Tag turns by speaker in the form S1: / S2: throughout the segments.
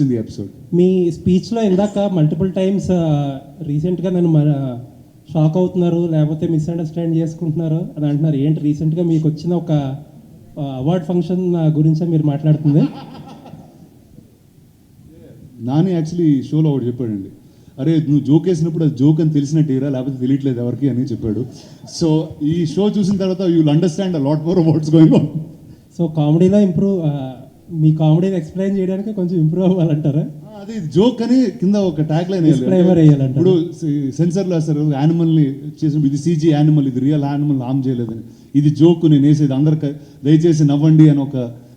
S1: in the episode.
S2: మీ స్పీచ్లో ఇందాక multiple times రీసెంట్గా నన్ను షాక్ అవుతున్నారు లేకపోతే మిస్అండర్స్టాండ్ చేసుకుంటున్నారు అని అంటున్నారు. ఏంటి రీసెంట్గా మీకు వచ్చిన ఒక అవార్డ్ ఫంక్షన్ గురించే మీరు మాట్లాడుతుంది?
S1: నాని యాక్చువల్లీ షోలో ఒకటి చెప్పాడండి, అరే నువ్వు జోక్ వేసినప్పుడు అది జోక్ అని తెలిసినట్టేరా లేకపోతే తెలియట్లేదు ఎవరికి అని చెప్పాడు. సో ఈ షో చూసిన తర్వాత you will understand a lot more what's going on.
S2: So కామెడీలో మీ కామెడీని ఎక్స్ప్లెయిన్ చేయడానికి కొంచెం ఇంప్రూవ్ అవ్వాలంటారా?
S1: అది జోక్ అని కింద ఒక ట్యాగ్ లైన్
S2: వేయాలంట.
S1: ఇప్పుడు సెన్సర్లో వేస్తారు యానిమల్ని చేసిన, ఇది సీజీ యానిమల్, ఇది రియల్ యానిమల్ హామ్ చేయలేదని, ఇది జోక్ నేను వేసేది అందరికి దయచేసి నవ్వండి అని ఒక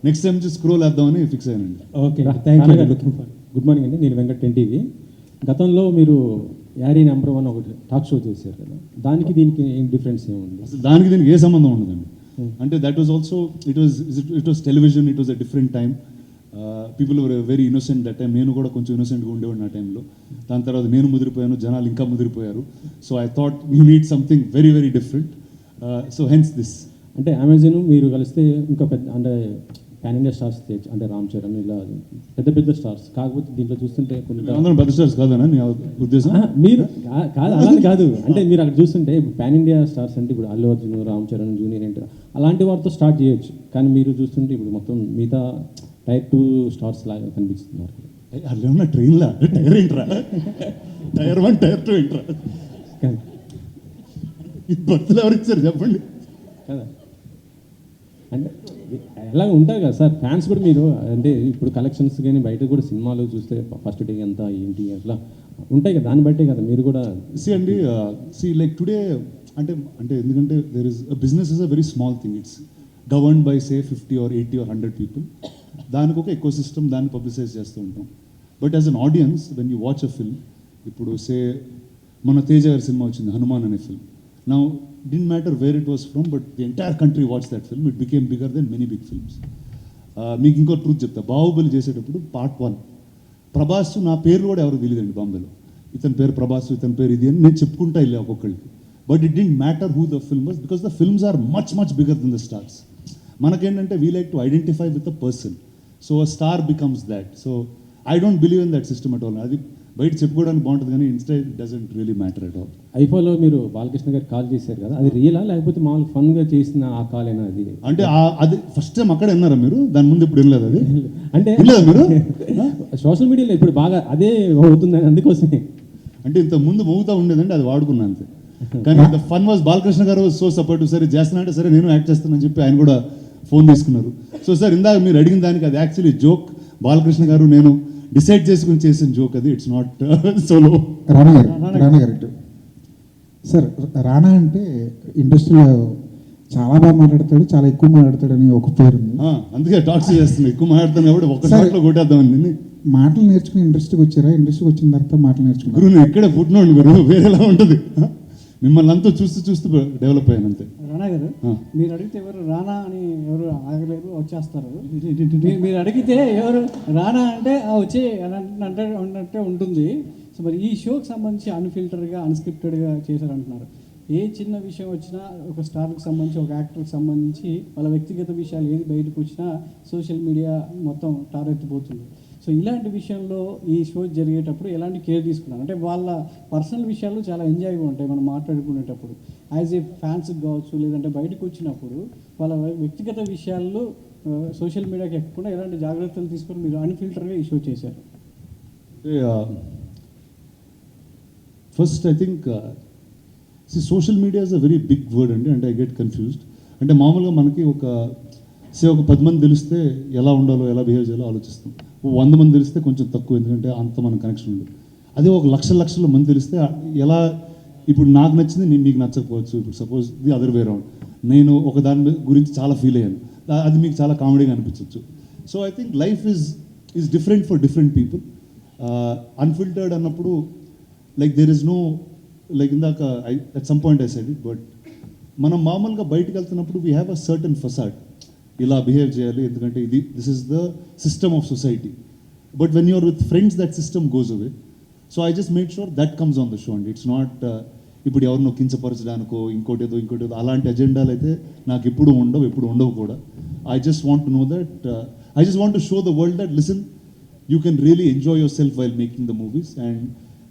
S1: నెక్స్ట్ టైం స్క్రోల్ వేద్దామని ఫిక్స్ అయ్యానండి.
S2: Okay, thank you.
S3: Good morning అండి, నేను వెంకట్ టీవీ. గతంలో మీరు యారీ నెంబర్ 1 ఒకటి టాక్ షో చేశారు కదా, దానికి దీనికి ఏం డిఫరెన్స్ ఏముంది?
S1: అసలు దానికి దీనికి ఏ సంబంధం ఉండదండి. అంటే that was also it was television, it was a different time. People were very innocent that time. నేను కూడా కొంచెం ఇన్నోసెంట్గా ఉండేవాడిని ఆ టైంలో. దాని తర్వాత నేను ముదిరిపోయాను, జనాలు ఇంకా ముదిరిపోయారు. So I thought you need something very very different. So hence this.
S3: అంటే అమెజాన్ మీరు కలిస్తే ఇంకా పెద్ద అంటే పాన్ ఇండియా స్టార్స్ అంటే రామ్ చరణ్ ఇలా పెద్ద పెద్ద స్టార్స్, కాకపోతే దీంట్లో చూస్తుంటే
S1: అందరం పెద్ద స్టార్స్ కాదనా నీ ఉద్దేశం?
S3: మీరు కాదు అలా కాదు, అంటే మీరు అక్కడ చూస్తుంటే ఇప్పుడు పాన్ ఇండియా స్టార్స్ అంటే ఇప్పుడు అల్లు అర్జున్, రామ్ చరణ్, జూనియర్ ఎన్టీఆర్ అలాంటి వారితో స్టార్ట్ చేయొచ్చు. కానీ మీరు చూస్తుంటే ఇప్పుడు మొత్తం మిగతా టైర్ 2 స్టార్స్ లాగా కనిపిస్తున్నారు.
S1: అలా ఉన్న ట్రైన్లా టైర్ ఏంట్రా, టైర్ 1 టైర్ 2 ఏంట్రా, ఇది బర్త్లు ఎవరు ఇచ్చారు చెప్పండి
S3: కదా. అంటే ఎలా ఉంటారు కదా సార్ ఫ్యాన్స్ కూడా. మీరు అంటే ఇప్పుడు కలెక్షన్స్ కానీ బయట కూడా సినిమాలు చూస్తే ఫస్ట్ డే ఎంత ఏంటి అట్లా ఉంటాయి కదా, దాన్ని బట్టే కదా మీరు కూడా.
S1: అండి లైక్ టుడే అంటే ఎందుకంటే business is a very small thing. It's governed by say 50 or 80 or 100 people. దానికి ఒక ఎకో సిస్టమ్, దాన్ని పబ్లిసైజ్ చేస్తూ ఉంటాం. But as an audience when you watch a film, ఇప్పుడు సే మన తేజ గారి సినిమా వచ్చింది హనుమాన్ అనే film. Now didn't matter where it was from, but the entire country watched that film. It became bigger than many big films. మీకు ఇంకో truth చెప్తా, బాహుబలి చేసేటప్పుడు part 1 Prabhas నా పేర్లు కూడా ఎవరు తెలియదండి బాంబేలో. ఇతని పేరు ప్రభాస్, ఇతని పేరు ఇది అని నేను చెప్పుకుంటా వెళ్ళా ఒక్కొక్కరికి. But it didn't matter who the film was, because the films are much much bigger than the stars. మనకేంటంటే we like to identify with a person. So a star becomes that. So I don't believe in that system at all. అది బయట చెప్పుకోవడానికి బాగుంటుంది కానీ instead doesn't really matter at all.
S3: ఐఫోలో మీరు బాలకృష్ణ గారు call చేశారు కదా, అది రియలా లేకపోతే మామూలు ఫన్గా చేసిన ఆ కాల్ అయినా? అది
S1: అంటే అది ఫస్ట్ టైం అక్కడ విన్నారా మీరు? దాని ముందు ఇప్పుడు వినలేదు అది?
S3: అంటే
S1: వినలేదా మీరు?
S3: సోషల్ మీడియాలో ఇప్పుడు బాగా అదే అవుతుందని అందుకోసమే.
S1: అంటే ఇంత ముందు మోగుతూ ఉండేదండి, అది వాడుకున్నా అంతే. కానీ ద ఫన్ వాజ్ బాలకృష్ణ గారు సో సపోర్టివ్. సరే చేస్తున్నా అంటే సరే నేను యాక్ట్ చేస్తానని చెప్పి ఆయన కూడా ఫోన్ తీసుకున్నారు. సో సార్ ఇందాక మీరు అడిగిన దానికి అది యాక్చువల్లీ జోక్. బాలకృష్ణ గారు నేను డిసైడ్ చేసుకుని చేసిన జోక్ అది. It's not solo.
S4: రానా గారు సార్, రానా అంటే ఇండస్ట్రీలో చాలా బాగా మాట్లాడతాడు, చాలా ఎక్కువ మాట్లాడతాడు అని ఒక పేరు ఉంది.
S1: అందుకే టాక్స్ చేస్తున్నాయి, ఎక్కువ మాట్లాడుతాను కాబట్టి ఒక్క షాట్లో కొట్టేద్దామని.
S4: మాటలు నేర్చుకుని ఇండస్ట్రీకి వచ్చారా? ఇండస్ట్రీకి వచ్చిన తర్వాత మాటలు నేర్చుకున్నారు?
S1: గురువు నువ్వు ఇక్కడే పుట్టినోడు గురు, వేరేలా ఉంటుంది. మిమ్మల్ని అంతా చూస్తూ డెవలప్ అయ్యాను అంతే.
S5: రానా గారు, మీరు అడిగితే ఎవరు రానా అని ఎవరు ఆగలేరు, వచ్చేస్తారు. మీరు అడిగితే ఎవరు రానా అంటే వచ్చే అన్నట్టే ఉంటుంది. సో మరి ఈ షోకి సంబంధించి అన్ఫిల్టర్గా, అన్స్క్రిప్టెడ్గా చేశారంటున్నారు. ఏ చిన్న విషయం వచ్చినా ఒక స్టార్కి సంబంధించి, ఒక యాక్టర్కి సంబంధించి వాళ్ళ వ్యక్తిగత విషయాలు ఏది బయటకు వచ్చినా సోషల్ మీడియా మొత్తం టారెత్తిపోతుంది. సో ఇలాంటి విషయంలో ఈ షో జరిగేటప్పుడు ఎలాంటి కేర్ తీసుకున్నారు? అంటే వాళ్ళ పర్సనల్ విషయాలు చాలా ఎంజాయ్గా ఉంటాయి మనం మాట్లాడుకునేటప్పుడు. యాజ్ ఏ ఫ్యాన్స్కి కావచ్చు, లేదంటే బయటకు వచ్చినప్పుడు వాళ్ళ వ్యక్తిగత విషయాల్లో సోషల్ మీడియాకి ఎక్కకుండా ఎలాంటి జాగ్రత్తలు తీసుకొని మీరు అన్ఫిల్టర్గా ఈ షో చేశారు?
S1: First I think social media is a very big word అండి. అంటే ఐ గెట్ కన్ఫ్యూజ్డ్. అంటే మామూలుగా మనకి ఒక 10 మంది తెలిస్తే ఎలా ఉండాలో, ఎలా బిహేవ్ చేయాలో ఆలోచిస్తాం. 100 మంది తెలిస్తే కొంచెం తక్కువ, ఎందుకంటే అంత మన కనెక్షన్ ఉంది. అదే ఒక లక్షల మంది తెలిస్తే ఎలా, ఇప్పుడు నాకు నచ్చింది నేను మీకు నచ్చకపోవచ్చు. ఇప్పుడు suppose the other way round, నేను ఒక దాని గురించి చాలా ఫీల్ అయ్యాను, అది మీకు చాలా కామెడీగా అనిపించవచ్చు. So I think life is different for different people. Unfiltered అన్నప్పుడు like there is no, like ఇందాక at some point I said it, but మనం మామూలుగా బయటకు వెళ్తున్నప్పుడు we have a certain facade, ఇలా బిహేవ్ చేయాలి ఎందుకంటే this is the system of society. But when you're with friends that system goes away. So I just make sure that comes on the show అండి. It's not ఇప్పుడు ఎవరినో కించపరచడానికో ఇంకోటేదో అలాంటి అజెండాలు అయితే నాకు ఎప్పుడు ఉండవు కూడా. I just want to know that, I just want to show the world that listen, you can really enjoy your self while making the movies. And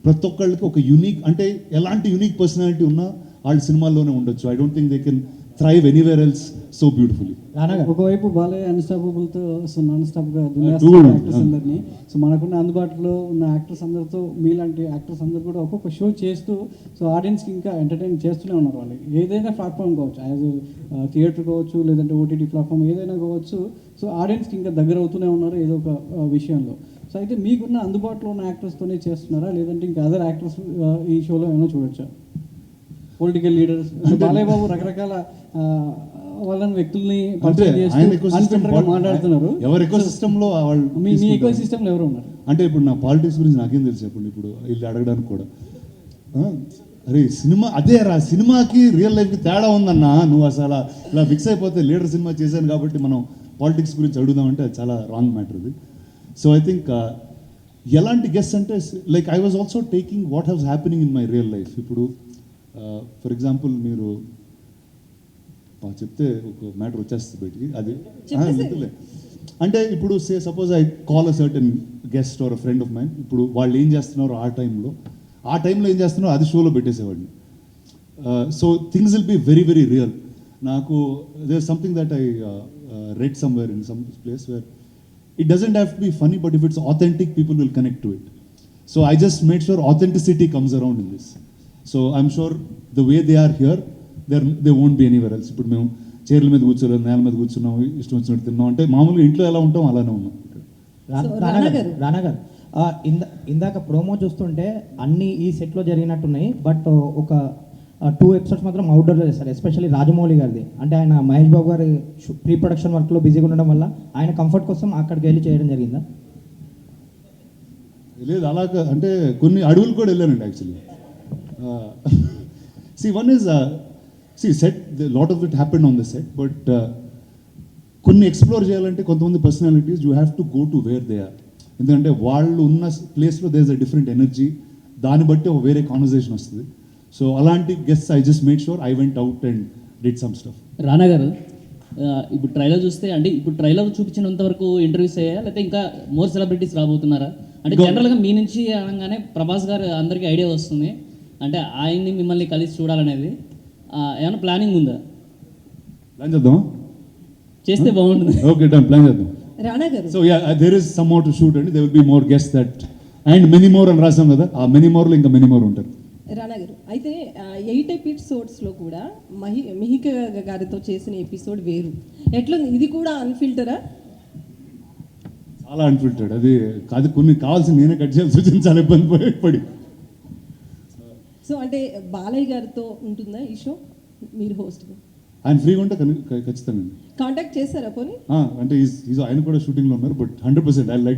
S1: ప్రతి ఒక్కళ్ళకి ఒక యునిక్, అంటే ఎలాంటి యునిక్ పర్సనాలిటీ ఉన్నా వాళ్ళ సినిమాల్లోనే ఉండొచ్చు. I don't think they can thrive anywhere else so beautifully.
S5: ఒకవైపు బాలయ్య అన్స్టాపబుల్తో నాన్ స్టాప్గా దునియా
S1: Dude.
S5: యాక్టర్స్ అందరినీ, సో మనకున్న అందుబాటులో ఉన్న యాక్టర్స్ అందరితో మీలాంటి యాక్టర్స్ అందరూ కూడా ఒక్కొక్క షో చేస్తూ సో ఆడియన్స్కి ఇంకా ఎంటర్టైన్ చేస్తూనే ఉన్నారు. వాళ్ళు ఏదైనా ప్లాట్ఫామ్ కావచ్చు, యాజ్ థియేటర్ కావచ్చు, లేదంటే ఓటీటీ ప్లాట్ఫామ్ ఏదైనా కావచ్చు, సో ఆడియన్స్కి ఇంకా దగ్గర అవుతూనే ఉన్నారు ఏదో ఒక విషయంలో. సో అయితే మీకున్న అందుబాటులో ఉన్న యాక్టర్స్తోనే చేస్తున్నారా, లేదంటే ఇంకా అదర్ యాక్టర్స్ ఈ షోలో ఏమైనా చూడొచ్చా? పొలిటికల్ లీడర్స్ బాలయ్య బాబు రకరకాల వాళ్ళని వ్యక్తుల్ని
S1: అంటే ఆయన ecosystem
S5: మాట్లాడుతున్నారు.
S1: ఎవరి ఎకో సిస్టంలో వాళ్ళు
S5: మీ ఎకో సిస్టంలో ఎవరు ఉన్నారు?
S1: అంటే ఇప్పుడు నా పాలిటిక్స్ గురించి నాకేం తెలుసు చెప్పండి, ఇప్పుడు వీళ్ళు అడగడానికి కూడా. అరే సినిమా అదే రా, సినిమాకి రియల్ లైఫ్కి తేడా ఉందన్నా. నువ్వు అసలు ఇలా ఫిక్స్ అయిపోతే లీడర్ సినిమా చేశాను కాబట్టి మనం పాలిటిక్స్ గురించి అడుగుదామంటే అది చాలా రాంగ్ మ్యాటర్ ఇది. సో ఐ థింక్ ఎలాంటి గెస్ట్ అంటే like I was also taking what has happening in my real life. ఇప్పుడు ఫర్ ఎగ్జాంపుల్ మీరు చెప్తే ఒక మ్యాటర్ వచ్చేస్తుంది బయటికి, అది వద్దులే. అంటే ఇప్పుడు suppose I call a certain guest or a friend of mine. ఇప్పుడు వాళ్ళు ఏం చేస్తున్నారు ఆ టైంలో ఏం చేస్తున్నారో అది షోలో పెట్టేసేవాడిని. So things will be very very real. నాకు there something that I read somewhere in some place where it doesn't have to be funny, but if it's authentic, people will connect to it. So I just made sure authenticity comes around in this. So I'm sure the way they are here, they won't be anywhere else. ఇప్పుడు మేము చైర్ల మీద కూర్చోలేదు, నేల మీద కూర్చున్నాం, ఇష్టం వచ్చినట్టు తిన్నాం అంటే మామూలుగా ఇంట్లో ఎలా ఉంటాం అలానే ఉన్నాం.
S6: రానా గారు ఇందాక ప్రోమో చూస్తుంటే అన్ని ఈ సెట్లో జరిగినట్టున్నాయి, బట్ ఒక 2 ఎపిసోడ్స్ మాత్రం అవుట్డోర్లో చేస్తారు, ఎస్పెషల్లీ రాజమౌళి గారిది. అంటే ఆయన మహేష్ బాబు గారి ప్రీ ప్రొడక్షన్ వర్క్లో బిజీగా ఉండడం వల్ల ఆయన కంఫర్ట్ కోసం అక్కడికి వెళ్ళి చేయడం జరిగిందా?
S1: లేదు అలా అంటే కొన్ని అడవులు కూడా వెళ్ళానండి actually. One is set, lot of it happened on the set, but కొన్ని ఎక్స్ప్లోర్ చేయాలంటే కొంతమంది personalities you have to go to where they are. ఎందుకంటే వాళ్ళు ఉన్న ప్లేస్లో there is a different energy, దాన్ని బట్టి ఒక వేరే కాన్వర్జేషన్ వస్తుంది. సో అలాంటి guests I just made sure I went out and did some stuff.
S7: Rana garu ఇప్పుడు ట్రైలర్ చూస్తే, అంటే ఇప్పుడు ట్రైలర్ చూపించినంత వరకు ఇంటర్వ్యూస్ అయ్యా, లేకపోతే ఇంకా మోర్ సెలబ్రిటీస్ రాబోతున్నారా? అంటే జనరల్గా మీ నుంచి అనగానే ప్రభాస్ గారు అందరికీ ఐడియా వస్తుంది, అంటే ఆయన్ని మిమ్మల్ని కలిసి చూడాలనేది ఏమైనా ప్లానింగ్ ఉందా?
S1: ప్లాన్ చేద్దామా?
S7: చేస్తే బాగుంటుంది.
S1: ఓకే డన్, ప్లాన్ చేద్దాం.
S8: Rana garu,
S1: so yeah there is some more to shoot అండి, they will be more guest that and many more అని రాసాం కదా, ఆ మెనీ మోర్లో ఇంకా మెనీ మోర్ ఉంటారు.
S8: రానా గారు అయితే 8 ఎపిసోడ్స్లో కూడా మిహిక గారితో చేసిన ఎపిసోడ్ వేరు, ఎట్లా ఇది కూడా అన్ఫిల్టరా?
S1: చాలా అన్ఫిల్టర్డ్. అది కొన్ని కావాల్సి నేనే కట్ చేయాల్సి వచ్చింది, చాలా ఇబ్బంది పడి.
S8: సో అంటే బాలయ్య గారితో ఉంటుందా ఈ షో? మీరు హోస్ట్గా
S1: ఆయన ఫ్రీగా ఉంటే ఖచ్చితంగా
S8: కాంటాక్ట్ చేశారా పోనీ?
S1: అంటే ఆయన కూడా షూటింగ్లో ఉన్నారు, బట్ 100% ఐ లైక్